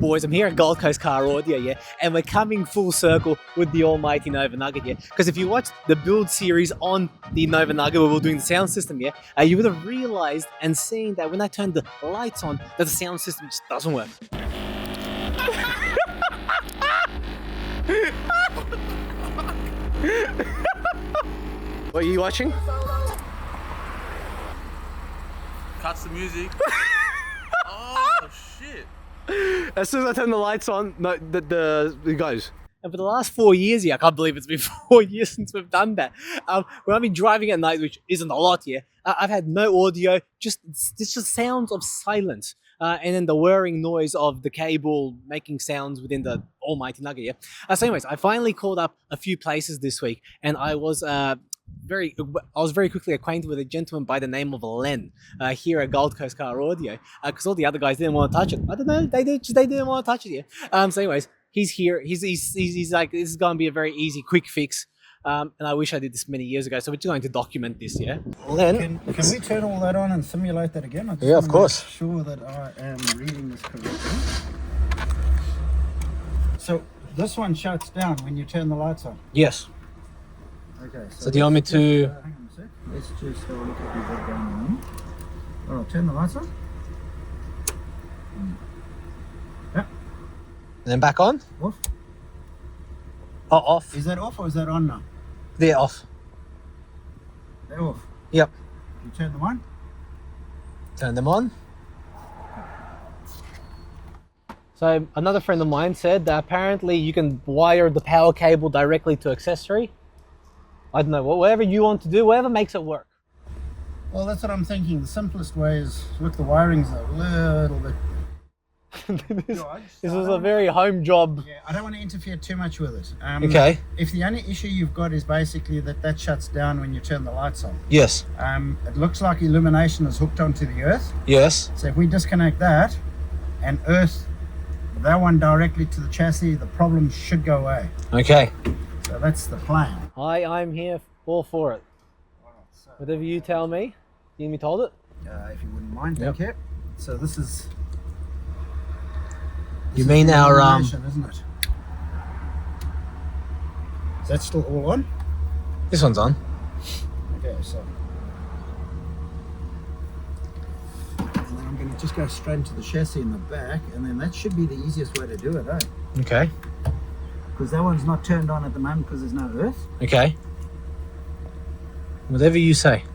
boys, I'm here at Gold Coast Car Audio, yeah, and we're coming full circle with the Almighty Nova Nugget, yeah, because if you watched the build series on the Nova Nugget where we were doing the sound system, yeah, you would have realized and seen that when I turned the lights on, that the sound system just doesn't work. What are you watching? Cuts the music. Oh shit! As soon as I turn the lights on, no, it goes. And for the last 4 years, I can't believe it's been 4 years since we've done that. When I've been driving at night, which isn't a lot here, I've had no audio, it's just sounds of silence. And then the whirring noise of the cable making sounds within the Almighty Nugget, yeah. So anyways, I finally called up a few places this week, and I was very quickly acquainted with a gentleman by the name of Len here at Gold Coast Car Audio, because all the other guys didn't want to touch it. I don't know, they didn't want to touch it here. So anyways, he's here. He's like, this is going to be a very easy, quick fix. And I wish I did this many years ago, so we're just going to document this, yeah? Len, can we turn all that on and simulate that again? I just yeah, of course. Make sure that I am reading this correctly. So this one shuts down when you turn the lights on? Yes. Okay. So do you want me to... hang on a sec. Let's just have a look at the breakdown. All right, turn the lights on. Yeah. And then back on? Off. Oh, off. Is that off or is that on now? They're off. They're off. Yep. You turn them on? Turn them on. So another friend of mine said that apparently you can wire the power cable directly to accessory. I don't know, whatever you want to do, whatever makes it work. Well, that's what I'm thinking. The simplest way is, look, the wiring's a little bit... This is a very home job. Yeah, I don't want to interfere too much with it. Okay. If the only issue you've got is basically that shuts down when you turn the lights on. Yes. It looks like illumination is hooked onto the earth. Yes. So if we disconnect that and earth that one directly to the chassis, the problem should go away. Okay. So that's the plan. I'm here all for it. So, Whatever you tell me. You need me told it? if you wouldn't mind, thank you. So this is... You mean our isn't it? Is that still all on? This one's on. Okay, so and then I'm going to just go straight into the chassis in the back, and then that should be the easiest way to do it, eh? Okay. Because that one's not turned on at the moment because there's no earth. Okay. Whatever you say.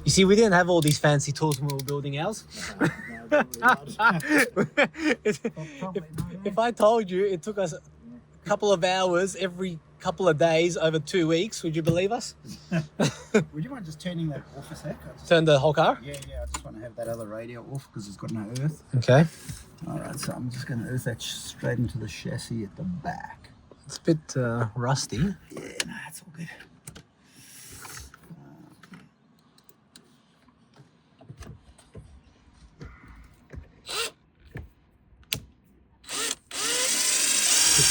You see, we didn't have all these fancy tools when we were building ours. If I told you it took us a couple of hours every couple of days over 2 weeks, would you believe us? Would you mind just turning that off a sec? Turn the whole car? Yeah, I just want to have that other radio off because it's got no earth. Okay. Alright, so I'm just going to earth that straight into the chassis at the back. It's a bit rusty. Yeah, no, it's all good.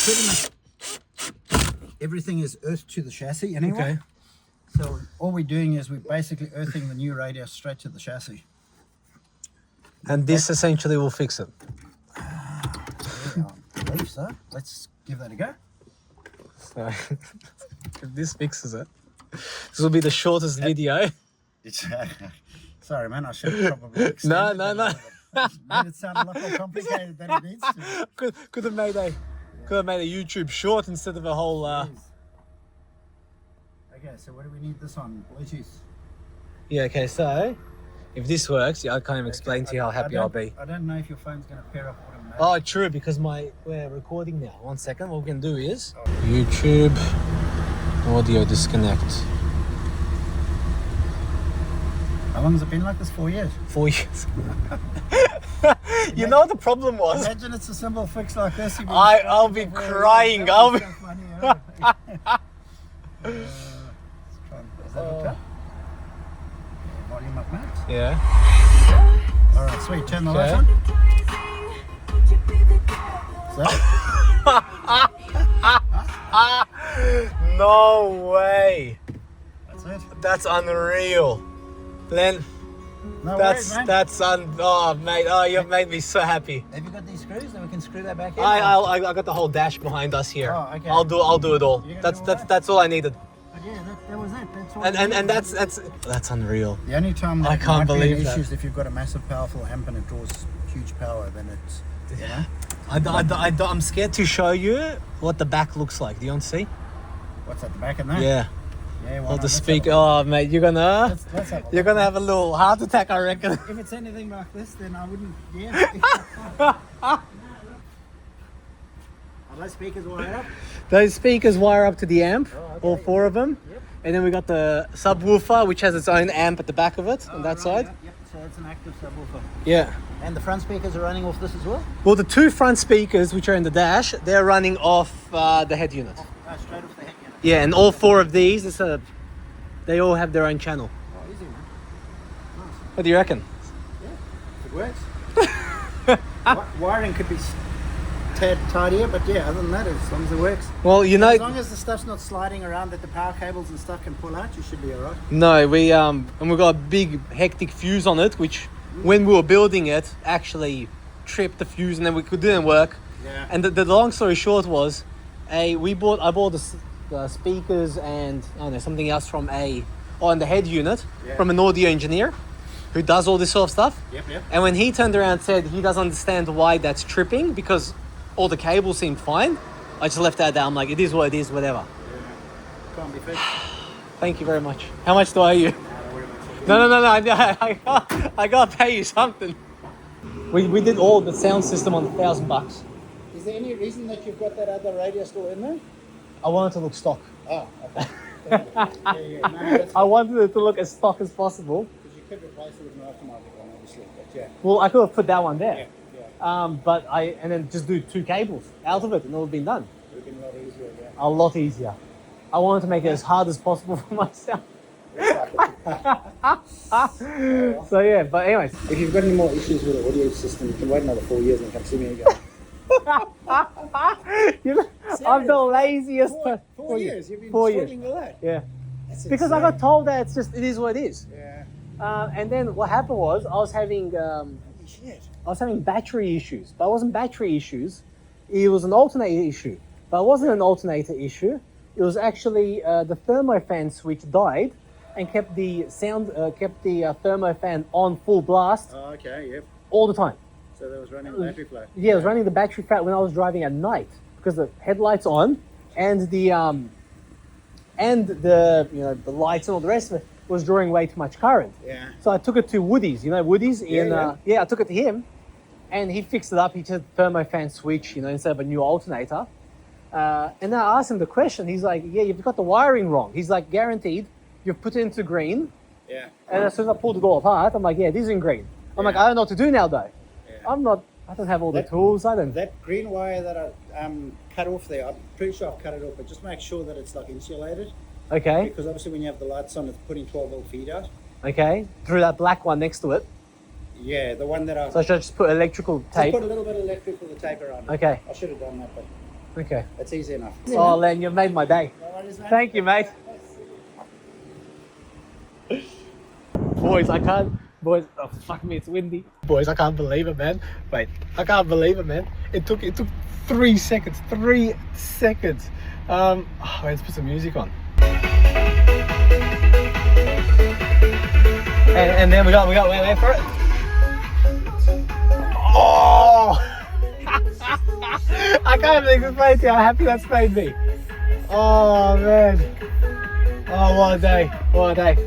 Pretty much everything is earthed to the chassis anyway. Okay. So all we're doing is we're basically earthing the new radio straight to the chassis. And this essentially will fix it. I believe so. Let's give that a go. So, if this fixes it, this will be the shortest video. It's, sorry, man. I should have probably No. made it sound a lot more complicated than it needs to. Could have made a YouTube short instead of a whole. Okay, so what do we need this on? Bluetooth. Yeah. Okay. So, if this works, I can't even explain to you how happy I'll be. I don't know if your phone's going to pair up automatically. Oh, true. Because we're recording now. 1 second. What we can do is YouTube audio disconnect. How long has it been like this? 4 years. 4 years. You know what the problem was? Imagine it's a simple fix like this. I'll be crying. I'll be. Is that okay? Volume up, max. Yeah. All right, sweet. Turn the lights on. No way. it. That's unreal. Len, No worries, mate. oh mate, oh you've made me so happy. Have you got these screws? Then we can screw that back in. I got the whole dash behind us here. Oh, okay. I'll do it all. You're gonna That's do all that's that? that's all I needed. But yeah, that was it. That's all. And that's unreal. the only time that I can't might be an believe that. issue is if you've got a massive, powerful amp and it draws huge power. Then it's you know. I'm scared to show you what the back looks like. Do you want to see? What's at the back of that? Yeah. Yeah. Or the speaker. Oh mate, you're gonna Let's have a you're look. gonna have a little heart attack, I reckon. If it's anything like this, then I wouldn't. Yeah. Are those speakers wired up? Those speakers wire up to the amp, Oh, okay. all 4 of them. Yep. And then we got the subwoofer, which has its own amp at the back of it, on that right, side. Yep. So it's an active subwoofer. Yeah. And the front speakers are running off this as well? Well, the 2 front speakers, which are in the dash, they're running off the head unit. Straight off the head unit. Yeah, and all 4 of these, they all have their own channel. Oh, easy, man. Nice. What do you reckon? Yeah, it works. Wiring could be tad tidier, but yeah, other than that, as long as it works. Well, you know, As long as the stuff's not sliding around that the power cables and stuff can pull out, you should be alright. no, we and we got a big hectic fuse on it, which when we were building it, actually tripped the fuse, and then it didn't work. Yeah. And the long story short was, I bought the speakers and I don't know, something else on the head unit Yeah. from an audio engineer who does all this sort of stuff. Yep. And when he turned around and said he doesn't understand why that's tripping because all the cables seem fine, I just left that down. I'm like, it is what it is, whatever. Can't be fixed. Thank you very much. How much do I owe you? No. I gotta pay you something. We did all the sound system on $1,000. Is there any reason that you've got that other radio still in there? I wanted to look stock. Oh, okay. yeah. No, that's I wanted it to look as stock as possible. because you could replace it with an aftermarket one, obviously. But yeah. Well, I could have put that one there. Yeah. But and then just do 2 cables out of it and it would have been done. It would have been a lot easier, yeah. A lot easier. I wanted to make it as hard as possible for myself. So yeah, but anyways. If you've got any more issues with the audio system, you can wait another 4 years and come see me again. You know, I'm the laziest person. 4 years? You've been 4 years. struggling with that? Yeah. That's Because I insane. got told that it is what it is. Yeah. And then what happened was I was having Shit. battery issues, but it wasn't battery issues. It was an alternator issue, but it wasn't an alternator issue. It was actually the thermofan switch died and kept the thermofan on full blast Oh, okay, yep. all the time. So that was running the battery flow. Yeah, it was running the battery fat when I was driving at night because the headlights on and the lights and all the rest of it was drawing way too much current. Yeah. So I took it to Woody's, Woody's Yeah. I took it to him and he fixed it up. He did thermofan switch, instead of a new alternator. And then I asked him the question. He's like, yeah, you've got the wiring wrong. He's like, guaranteed, you've put it into green. Yeah. And as soon as I pulled it all apart, I'm like, yeah, it is in green. I'm like, I don't know what to do now though. Yeah. I don't have all the tools. I don't. That green wire that I cut off there, I'm pretty sure I've cut it off, but just make sure that it's like insulated. Okay. Because obviously when you have the lights on, it's putting 12 volt feed out. Okay. Threw that black one next to it. Yeah, the one that I So should I just put electrical tape? put a little bit of electrical tape around it. Okay. I should have done that, but Okay. it's easy enough. Oh, Len, you've made my day. No worries, man. Thank you, mate. Boys, oh fuck me, it's windy. Boys, I can't believe it, man. Wait, I can't believe it, man. It took 3 seconds. 3 seconds. Wait, let's put some music on. And then we got wait for it. Oh! I can't even explain to you how happy that's made me. Oh man. Oh, what a day. What a day.